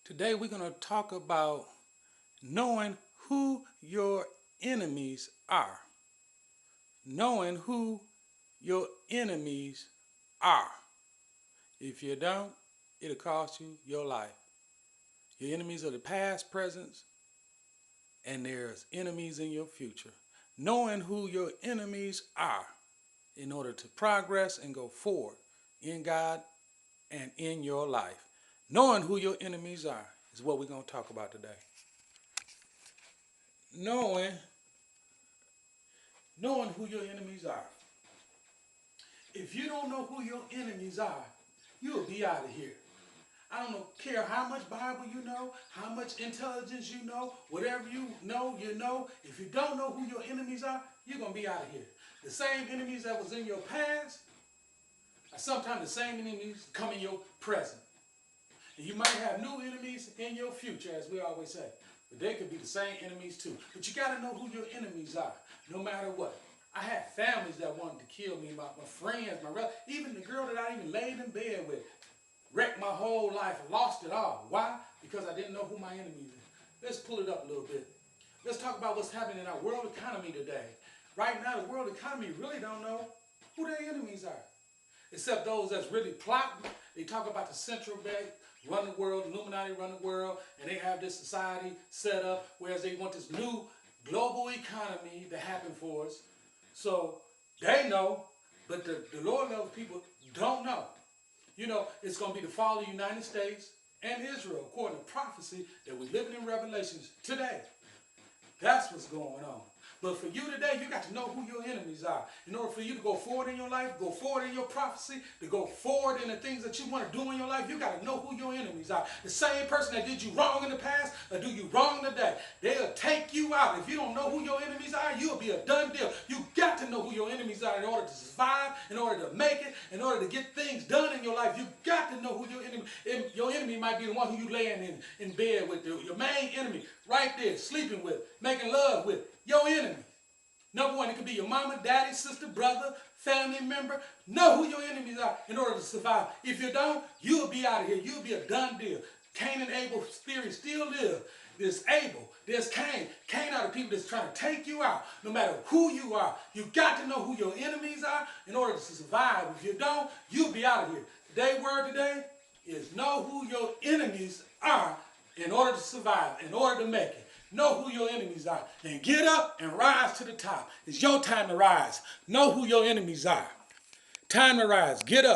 Today we're going to talk about knowing who your enemies are. Knowing who your enemies are. If you don't, it'll cost you your life. Your enemies are the past, present, and there's enemies in your future. Knowing who your enemies are in order to progress and go forward in God and in your life. Knowing who your enemies are is what we're going to talk about today. Knowing who your enemies are. If you don't know who your enemies are, you'll be out of here. I don't care how much Bible you know, how much intelligence you know, whatever you know, you know. If you don't know who your enemies are, you're going to be out of here. The same enemies that was in your past are sometimes the same enemies come in your present. And you might have new enemies in your future, as we always say. But they could be the same enemies too. But you got to know who your enemies are, no matter what. I had families that wanted to kill me, my friends, my relatives, even the girl that I even laid in bed with. Wrecked my whole life, lost it all. Why? Because I didn't know who my enemies were. Let's pull it up a little bit. Let's talk about what's happening in our world economy today. Right now, the world economy really don't know who their enemies are. Except those that's really plotting. They talk about the central bank run the world, Illuminati run the world, and they have this society set up, whereas they want this new global economy to happen for us. So they know, but the Lord level people don't know. You know, it's going to be the fall of the United States and Israel, according to prophecy that we're living in Revelations today. That's what's going on. But for you today, you got to know who your enemies are. In order for you to go forward in your life, go forward in your prophecy, to go forward in the things that you want to do in your life, you got to know who your enemies are. The same person that did you wrong in the past or do you wrong today, they'll take you out. If you don't know who your enemies are, you'll be a done deal. You got to know who your enemies are in order to survive, in order to make it, in order to get things done in your life. You got to know who your enemy is. Your enemy might be the one who you laying in bed with, your main enemy, right there, sleeping with, making love with. Your enemy. Number one, it could be your mama, daddy, sister, brother, family member. Know who your enemies are in order to survive. If you don't, you'll be out of here. You'll be a done deal. Cain and Abel's theory still live. There's Abel. There's Cain. Cain are the people that's trying to take you out. No matter who you are, you got to know who your enemies are in order to survive. If you don't, you'll be out of here. Today's word today is know who your enemies are in order to survive, in order to make it. Know who your enemies are. And get up and rise to the top. It's your time to rise. Know who your enemies are. Time to rise. Get up.